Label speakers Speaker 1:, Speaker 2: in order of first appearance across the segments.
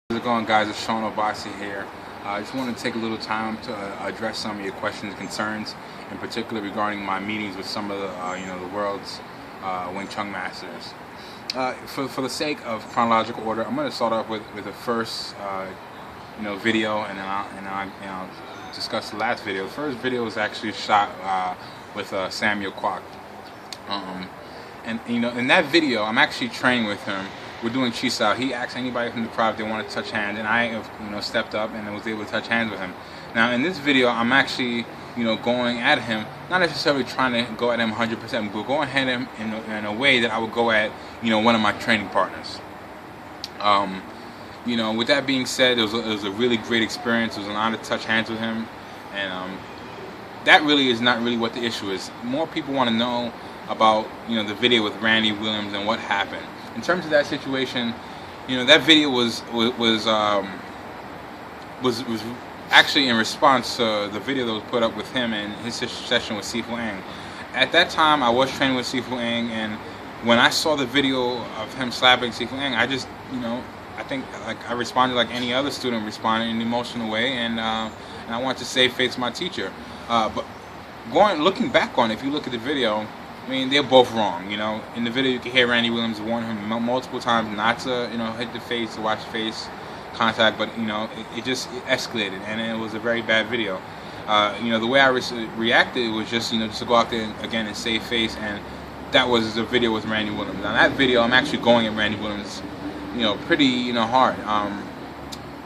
Speaker 1: How's it going, guys? It's Shawn Obasi here. I just want to take a little time to address some of your questions and concerns, in particular regarding my meetings with some of the world's Wing Chun Masters. For the sake of chronological order, I'm going to start off with the first video, and then I'll discuss the last video. The first video was actually shot with Samuel Kwok. And in that video, I'm actually training with him. We're doing Chisao. He asked anybody from the crowd if they wanted to touch hands, and I, stepped up and was able to touch hands with him. Now, in this video, I'm actually, going at him, not necessarily trying to go at him 100%, but going at him in a way that I would go at, one of my training partners. With that being said, it was a really great experience. It was an honor to touch hands with him, and that really is not really what the issue is. More people want to know about, the video with Randy Williams and what happened. In terms of that situation, that video was actually in response to the video that was put up with him and his session with Sifu Eng. At that time, I was training with Sifu Eng, and when I saw the video of him slapping Sifu Eng, I just, I think I responded like any other student responded in an emotional way, and I wanted to save face to my teacher. But looking back on it, if you look at the video, I mean, they're both wrong. In the video, you can hear Randy Williams warn him multiple times not to, hit the face, to watch face contact, but it just escalated, and it was a very bad video. The way I reacted was just, just to go out there again and save face, and that was the video with Randy Williams. Now that video, I'm actually going at Randy Williams, pretty, hard.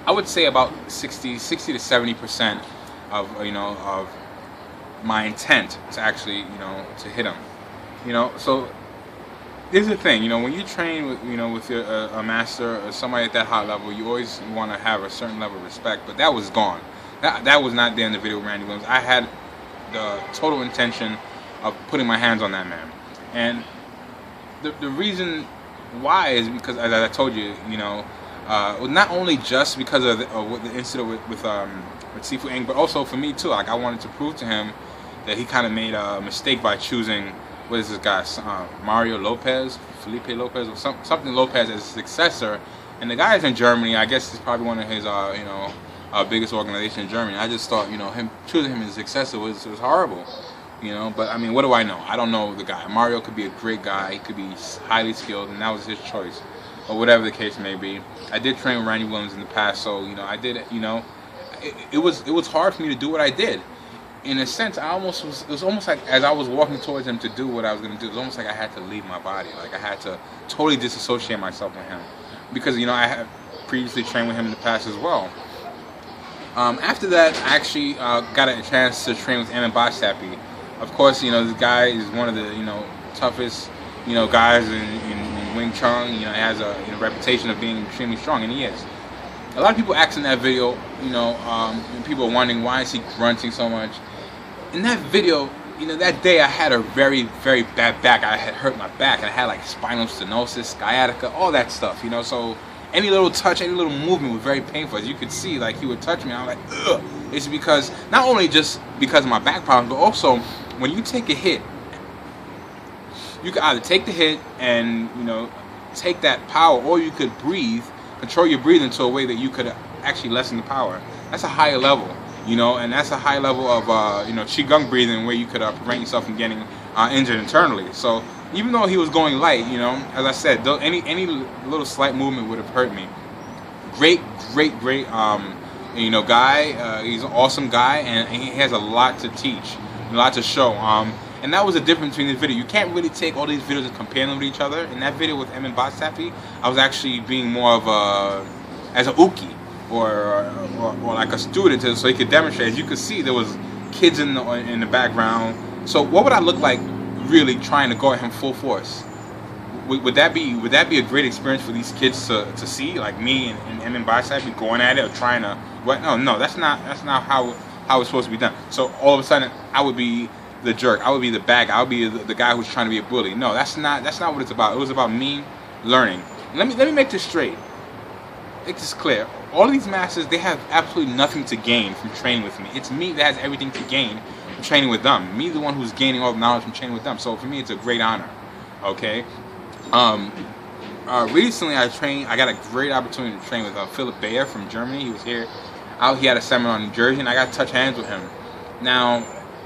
Speaker 1: I would say about 60 to 70% of my intent to actually, to hit him. So here's the thing, when you train with, with a master or somebody at that high level, you always want to have a certain level of respect, but that was gone. That was not there in the video with Randy Williams. I had the total intention of putting my hands on that man. And the reason why is because, as I told you, not only just because of the incident with Sifu Eng, but also for me too. Like, I wanted to prove to him that he kind of made a mistake by choosing, what is this guy, Felipe Lopez, or something Lopez as his successor. And the guy is in Germany. I guess it's probably one of his, biggest organizations in Germany. I just thought, him choosing him as successor was horrible. But I mean, what do I know? I don't know the guy. Mario could be a great guy. He could be highly skilled, and that was his choice. Or whatever the case may be. I did train with Randy Williams in the past, so I did it. It was hard for me to do what I did. In a sense, it was almost like as I was walking towards him to do what I was going to do, it was almost like I had to leave my body. Like, I had to totally disassociate myself with him. Because, I had previously trained with him in the past as well. After that, I actually got a chance to train with Boztepe. Of course, this guy is one of the, toughest, guys in Wing Chun. He has a reputation of being extremely strong, and he is. A lot of people ask in that video, people are wondering, why is he grunting so much? In that video, that day I had a very, very bad back. I had hurt my back, and I had like spinal stenosis, sciatica, all that stuff, So any little touch, any little movement was very painful. As you could see, like, he would touch me, I'm like, ugh. It's because, not only just because of my back problems, but also when you take a hit, you can either take the hit and, take that power, or you could breathe, control your breathing to a way that you could actually lessen the power. That's a higher level, and that's a high level of, Qigong breathing, where you could prevent yourself from getting injured internally. So even though he was going light, as I said, any little slight movement would have hurt me. Great guy. He's an awesome guy, and he has a lot to teach, a lot to show. And that was the difference between this video. You can't really take all these videos and compare them with each other. In that video with Boztepe, I was actually being more of as a uki, or like a student, so he could demonstrate. As you could see, there was kids in the background. So what would I look like really trying to go at him full force? Would that be a great experience for these kids to see, like me and Boztepe going at it or trying to? No, that's not how it's supposed to be done. So all of a sudden, I would be the jerk. I would be the bad guy. I would be the guy who's trying to be a bully. No, that's not what it's about. It was about me learning. Let me make this straight. Make this clear. All of these masters, they have absolutely nothing to gain from training with me. It's me that has everything to gain from training with them. Me, the one who's gaining all the knowledge from training with them. So for me, it's a great honor. Okay. recently I got a great opportunity to train with Philip Bayer from Germany. He was here. He had a seminar in New Jersey, and I got to touch hands with him. Now,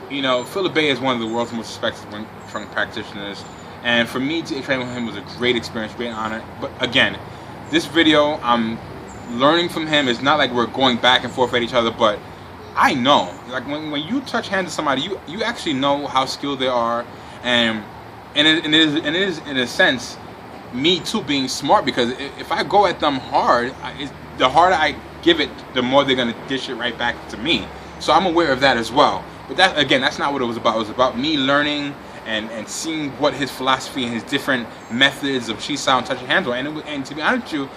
Speaker 1: you know, Philip Bayer is one of the world's most respected Wing Chun practitioners, and for me to train with him was a great experience, great honor. But again, this video, I'm learning from him. It's not like we're going back and forth at each other, but I know, like when you touch hands with somebody, you actually know how skilled they are, and it is in a sense me too being smart, because if I go at them hard, the harder I give it, the more they're gonna dish it right back to me. So I'm aware of that as well. But that, again, that's not what it was about. It was about me learning and seeing what his philosophy and his different methods of chi sao and touching hands were. And to be honest with you,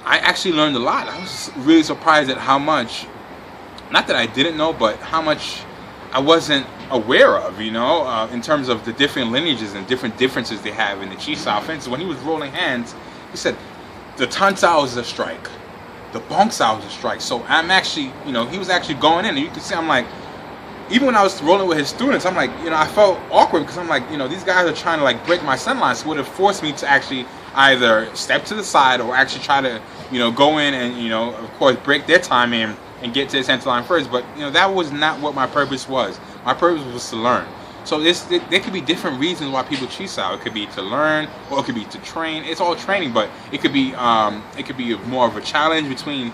Speaker 1: I actually learned a lot. I was really surprised at how much, not that I didn't know, but how much I wasn't aware of, you know, in terms of the different lineages and different differences they have in the chi sao. For instance, when he was rolling hands, he said the tan sao is a strike, the bong sao is a strike. So I'm actually, you know, he was actually going in, and you can see, I'm like, even when I was rolling with his students, I'm like, you know, I felt awkward, because I'm like, you know, these guys are trying to like break my sun line, so it would have forced me to actually either step to the side or actually try to, you know, go in and, you know, of course, break their time in and get to the center line first. But, you know, that was not what my purpose was. My purpose was to learn. So there could be different reasons why people chi sao. It could be to learn, or it could be to train. It's all training, but it could be more of a challenge between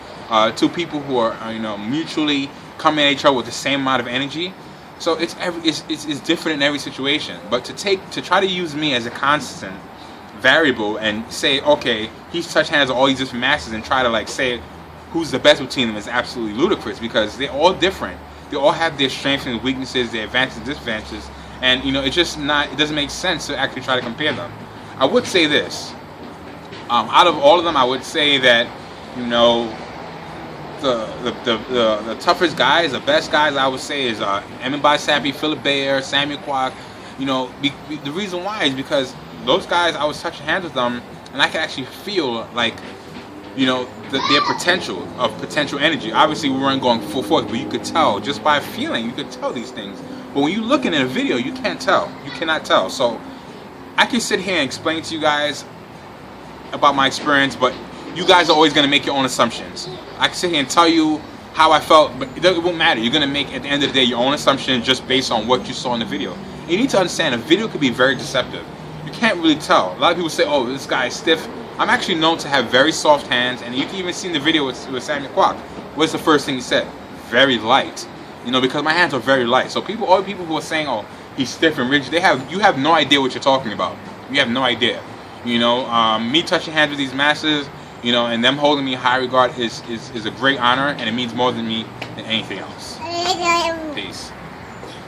Speaker 1: two people who are, you know, mutually coming at each other with the same amount of energy. So it's different in every situation. But to try to use me as a constant variable and say, okay, he's touched hands with all these different masters, and try to like say who's the best between them is absolutely ludicrous, because they're all different. They all have their strengths and weaknesses, their advantages and disadvantages, and you know, it doesn't make sense to actually try to compare them. I would say this, out of all of them, I would say that, you know, the toughest guys, the best guys, I would say is Boztepe, Philip Bayer, Samuel Kwok. You know, the reason why is because those guys, I was touching hands with them, and I could actually feel like, you know, their potential energy. Obviously, we weren't going full force, but you could tell just by feeling. You could tell these things. But when you're looking at a video, you can't tell. You cannot tell. So I can sit here and explain to you guys about my experience, but you guys are always going to make your own assumptions. I can sit here and tell you how I felt, but it won't matter. You're going to make, at the end of the day, your own assumptions just based on what you saw in the video. And you need to understand, a video could be very deceptive. You can't really tell. A lot of people say, oh, this guy is stiff. I'm actually known to have very soft hands, and you can even see in the video with Samuel Kwok. What's the first thing he said? Very light. You know, because my hands are very light. So all the people who are saying, oh, he's stiff and rigid, you have no idea what you're talking about. You have no idea. You know, me touching hands with these masters, you know, and them holding me in high regard is a great honor, and it means more than me than anything else. Peace.